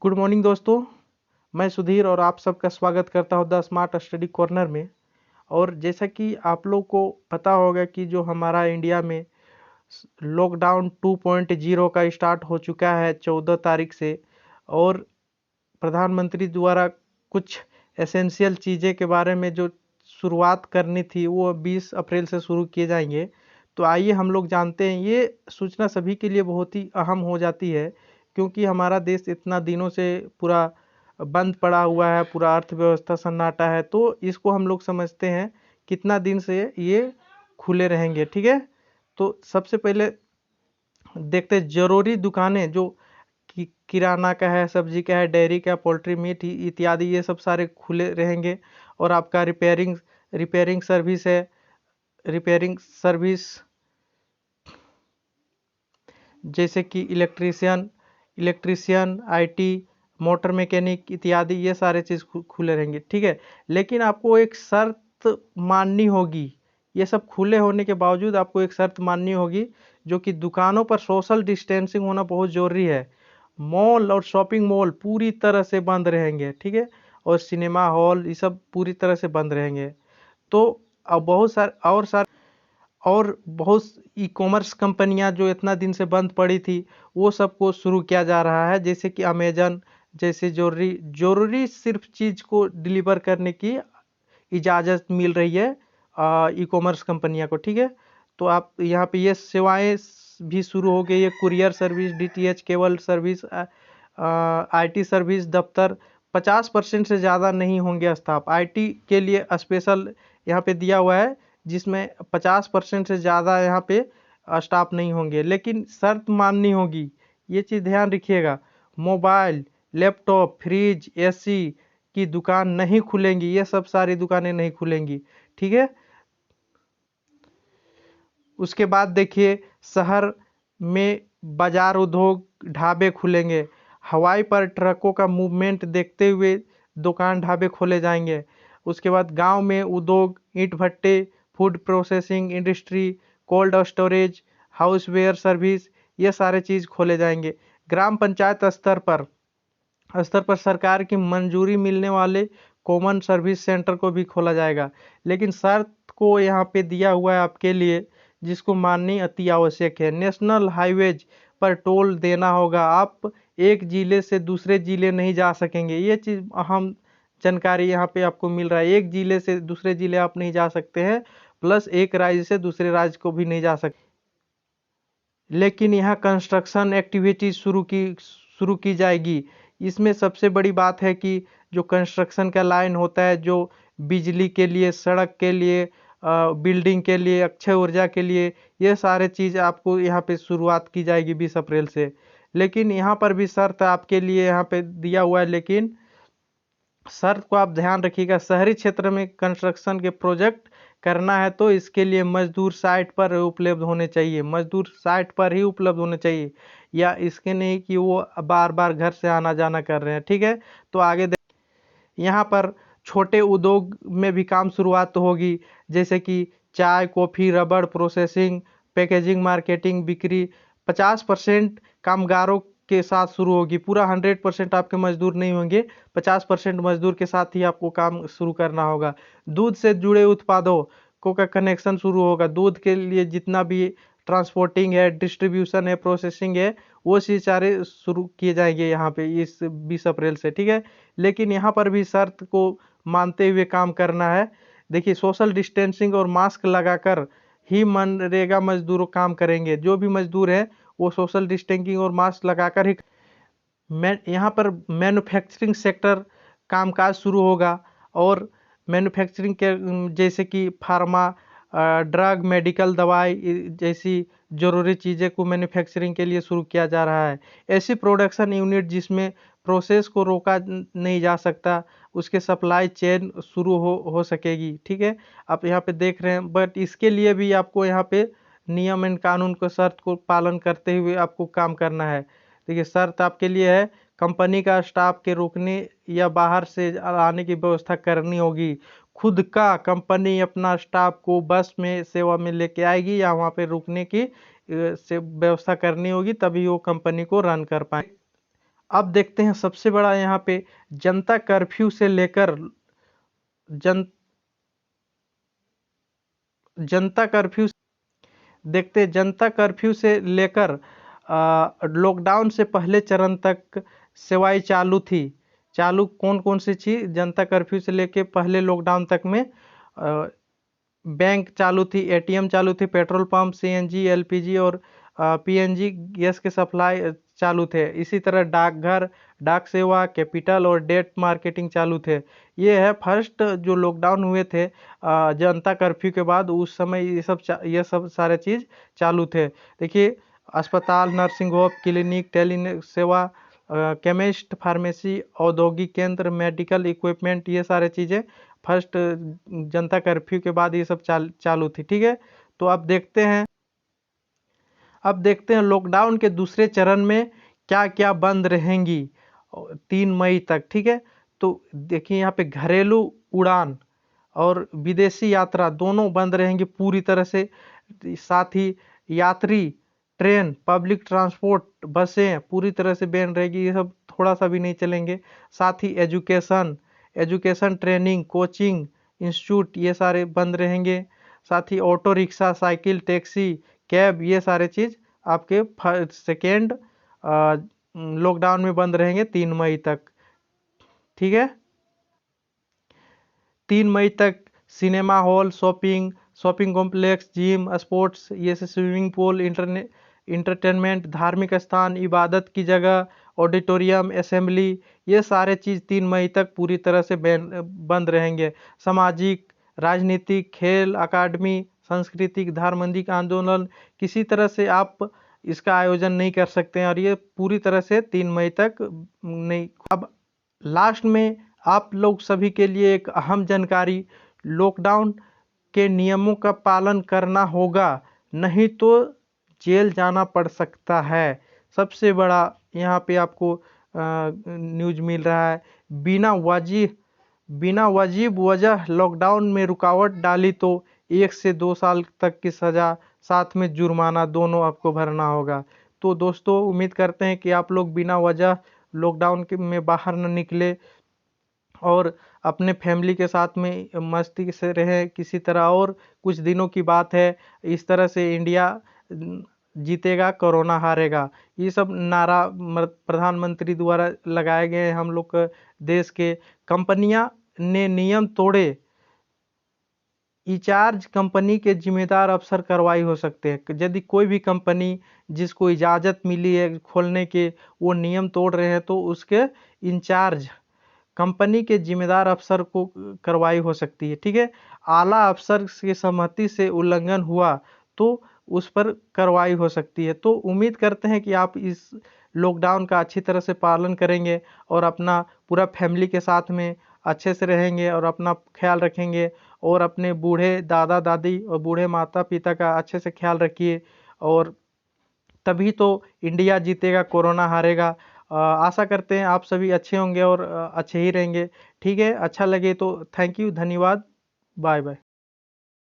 Good morning दोस्तों। मैं सुधीर और आप सबका स्वागत करता हूँ द स्मार्ट स्टडी कॉर्नर में। और जैसा कि आप लोग को पता होगा कि जो हमारा इंडिया में लॉकडाउन 2.0 का स्टार्ट हो चुका है 14 तारीख से, और प्रधानमंत्री द्वारा कुछ एसेंशियल चीज़ें के बारे में जो शुरुआत करनी थी वो 20 अप्रैल से शुरू किए जाएंगे। तो आइए हम लोग जानते हैं। ये सूचना सभी के लिए बहुत ही अहम हो जाती है, क्योंकि हमारा देश इतना दिनों से पूरा बंद पड़ा हुआ है, पूरा अर्थव्यवस्था सन्नाटा है। तो इसको हम लोग समझते हैं कितना दिन से ये खुले रहेंगे। ठीक है, तो सबसे पहले देखते हैं ज़रूरी दुकानें जो किराना का है, सब्जी का है, डेयरी का, पोल्ट्री, मीट इत्यादि, ये सब सारे खुले रहेंगे। और आपका रिपेयरिंग सर्विस है, रिपेयरिंग सर्विस जैसे कि इलेक्ट्रीशियन, आईटी, मोटर मैकेनिक इत्यादि, ये सारे चीज़ खुले रहेंगे। ठीक है, लेकिन आपको एक शर्त माननी होगी। ये सब खुले होने के बावजूद आपको एक शर्त माननी होगी, जो कि दुकानों पर सोशल डिस्टेंसिंग होना बहुत ज़रूरी है। मॉल और शॉपिंग मॉल पूरी तरह से बंद रहेंगे। ठीक है, और सिनेमा हॉल ये सब पूरी तरह से बंद रहेंगे। तो अब बहुत ई कॉमर्स कंपनियां जो इतना दिन से बंद पड़ी थी वो सबको शुरू किया जा रहा है, जैसे कि अमेजन जैसे जरूरी सिर्फ चीज़ को डिलीवर करने की इजाज़त मिल रही है ई कॉमर्स कंपनियां को। ठीक है, तो आप यहाँ पे ये सेवाएं भी शुरू हो गई है। Courier service, DTH cable service, IT service, दफ्तर 50% से ज़्यादा नहीं होंगे स्टाफ। आईटी के लिए स्पेशल यहाँ पे दिया हुआ है, जिसमें 50% से ज़्यादा यहाँ पे स्टाफ नहीं होंगे। लेकिन शर्त माननी होगी, ये चीज़ ध्यान रखिएगा। मोबाइल, लैपटॉप, फ्रिज, एसी की दुकान नहीं खुलेंगी, ये सब सारी दुकानें नहीं खुलेंगी। ठीक है, उसके बाद देखिए शहर में बाजार, उद्योग, ढाबे खुलेंगे। हवाई पर ट्रकों का मूवमेंट देखते हुए दुकान, ढाबे खोले जाएंगे। उसके बाद गांव में उद्योग, ईंट भट्टे, food processing industry, cold storage, houseware service, ये सारे चीज़ खोले जाएंगे। ग्राम पंचायत स्तर पर सरकार की मंजूरी मिलने वाले कॉमन सर्विस सेंटर को भी खोला जाएगा। लेकिन शर्त को यहाँ पे दिया हुआ है आपके लिए, जिसको माननी अति आवश्यक है। नेशनल हाईवेज पर टोल देना होगा। आप एक जिले से दूसरे जिले नहीं जा सकेंगे। ये चीज़ अहम जानकारी यहाँ पे आपको मिल रहा है। एक जिले से दूसरे जिले आप नहीं जा सकते हैं, प्लस एक राज्य से दूसरे राज्य को भी नहीं जा सकते। लेकिन यहाँ कंस्ट्रक्शन एक्टिविटीज शुरू की जाएगी। इसमें सबसे बड़ी बात है कि जो कंस्ट्रक्शन का लाइन होता है, जो बिजली के लिए, सड़क के लिए, बिल्डिंग के लिए, अक्षय ऊर्जा के लिए, ये सारे चीज़ आपको यहाँ पे शुरुआत की जाएगी 20 अप्रैल से। लेकिन यहाँ पर भी शर्त आपके लिए यहाँ पे दिया हुआ है, लेकिन शर्त को आप ध्यान रखिएगा। शहरी क्षेत्र में कंस्ट्रक्शन के प्रोजेक्ट करना है तो इसके लिए मजदूर साइट पर उपलब्ध होने चाहिए। मजदूर साइट पर ही उपलब्ध होने चाहिए, या इसके नहीं कि वो बार बार घर से आना जाना कर रहे हैं। ठीक है, तो आगे यहाँ पर छोटे उद्योग में भी काम शुरुआत होगी, जैसे कि चाय, कॉफ़ी, रबड़ प्रोसेसिंग, पैकेजिंग, मार्केटिंग, बिक्री। 50% कामगारों के साथ शुरू होगी। पूरा 100% आपके मजदूर नहीं होंगे, 50% मजदूर के साथ ही आपको काम शुरू करना होगा। दूध से जुड़े उत्पादों को का कनेक्शन शुरू होगा। दूध के लिए जितना भी ट्रांसपोर्टिंग है, डिस्ट्रीब्यूशन है, प्रोसेसिंग है, वो चीज़ सारे शुरू किए जाएंगे यहाँ पे इस 20 अप्रैल से। ठीक है, लेकिन यहाँ पर भी शर्त को मानते हुए काम करना है। देखिए, सोशल डिस्टेंसिंग और मास्क लगाकर ही मनरेगा मजदूर काम करेंगे। जो भी मजदूर हैं वो सोशल डिस्टेंसिंग और मास्क लगाकर ही यहाँ पर मैन्युफैक्चरिंग सेक्टर कामकाज शुरू होगा। और मैन्युफैक्चरिंग के जैसे कि फार्मा, ड्रग, मेडिकल, दवाई जैसी ज़रूरी चीज़ें को मैन्युफैक्चरिंग के लिए शुरू किया जा रहा है। ऐसी प्रोडक्शन यूनिट जिसमें प्रोसेस को रोका नहीं जा सकता, उसके सप्लाई चेन शुरू हो सकेगी। ठीक है, आप यहाँ पे देख रहे हैं, बट इसके लिए भी आपको यहाँ पे नियम एंड कानून को, शर्त को पालन करते हुए आपको काम करना है। देखिए, शर्त आपके लिए है, कंपनी का स्टाफ के रुकने या बाहर से आने की व्यवस्था करनी होगी। खुद का कंपनी अपना स्टाफ को बस में सेवा में लेके आएगी, या वहाँ पे रुकने की से व्यवस्था करनी होगी, तभी वो कंपनी को रन कर पाए। अब देखते हैं सबसे बड़ा यहाँ पे जनता कर्फ्यू से लेकर जन जनता कर्फ्यू देखते हैं जनता कर्फ्यू से लेकर लॉकडाउन से पहले चरण तक सेवाएं चालू थी। चालू कौन कौन सी चीज जनता कर्फ्यू से लेकर पहले लॉकडाउन तक में? बैंक चालू थी, एटीएम चालू थी, पेट्रोल पंप, सीएनजी, एलपीजी और पीएनजी गैस के सप्लाई चालू थे। इसी तरह डाकघर, डाक सेवा, कैपिटल और डेट मार्केटिंग चालू थे। ये है फर्स्ट जो लॉकडाउन हुए थे जनता कर्फ्यू के बाद, उस समय ये सब सारे चीज़ चालू थे। देखिए अस्पताल, नर्सिंग होम, क्लिनिक, टेली सेवा, केमिस्ट, फार्मेसी, औद्योगिक केंद्र, मेडिकल इक्विपमेंट, ये सारे चीज़ें फर्स्ट जनता कर्फ्यू के बाद ये सब चालू थी। ठीक है, तो अब देखते हैं लॉकडाउन के दूसरे चरण में क्या क्या बंद रहेंगी 3 मई तक। ठीक है, तो देखिए यहाँ पे घरेलू उड़ान और विदेशी यात्रा दोनों बंद रहेंगे पूरी तरह से। साथ ही यात्री ट्रेन, पब्लिक ट्रांसपोर्ट, बसें पूरी तरह से बैन रहेगी, ये सब थोड़ा सा भी नहीं चलेंगे। साथ ही एजुकेशन ट्रेनिंग, कोचिंग इंस्टीट्यूट ये सारे बंद रहेंगे। साथ ही auto rickshaw, cycle, taxi, cab ये सारे चीज़ आपके सेकेंड लॉकडाउन में बंद रहेंगे 3 मई तक। ठीक है, 3 मई तक cinema hall, shopping complex, gym, sports, ये से स्विमिंग पूल, इंटरटेनमेंट, धार्मिक स्थान, इबादत की जगह, ऑडिटोरियम, असेंबली, ये सारे चीज़ 3 मई तक पूरी तरह से बंद रहेंगे। सामाजिक, राजनीतिक, खेल अकादमी, सांस्कृतिक, धार्मिक आंदोलन किसी तरह से आप इसका आयोजन नहीं कर सकते हैं, और ये पूरी तरह से 3 मई तक नहीं। अब लास्ट में आप लोग सभी के लिए एक अहम जानकारी, लॉकडाउन के नियमों का पालन करना होगा, नहीं तो जेल जाना पड़ सकता है। सबसे बड़ा यहाँ पे आपको न्यूज़ मिल रहा है, बिना वाजिब वजह लॉकडाउन में रुकावट डाली तो 1 से 2 साल तक की सज़ा, साथ में जुर्माना दोनों आपको भरना होगा। तो दोस्तों उम्मीद करते हैं कि आप लोग बिना वजह लॉकडाउन में बाहर न निकले और अपने फैमिली के साथ में मस्ती से रहें किसी तरह। और कुछ दिनों की बात है, इस तरह से इंडिया जीतेगा, कोरोना हारेगा, ये सब नारा प्रधानमंत्री द्वारा लगाए गए हैं। हम लोग देश के कंपनियां ने नियम तोड़े, इंचार्ज कंपनी के जिम्मेदार अफसर कार्रवाई हो सकते हैं। यदि कोई भी कंपनी जिसको इजाज़त मिली है खोलने के, वो नियम तोड़ रहे हैं, तो उसके इंचार्ज कंपनी के जिम्मेदार अफसर को कार्रवाई हो सकती है। ठीक है, आला अफसर की सहमति से उल्लंघन हुआ तो उस पर कार्रवाई हो सकती है। तो उम्मीद करते हैं कि आप इस लॉकडाउन का अच्छी तरह से पालन करेंगे और अपना पूरा फैमिली के साथ में अच्छे से रहेंगे और अपना ख्याल रखेंगे, और अपने बूढ़े दादा दादी और बूढ़े माता पिता का अच्छे से ख्याल रखिए, और तभी तो इंडिया जीतेगा, कोरोना हारेगा। आशा करते हैं आप सभी अच्छे होंगे और अच्छे ही रहेंगे। ठीक है, अच्छा लगे तो थैंक यू, धन्यवाद, बाय बाय।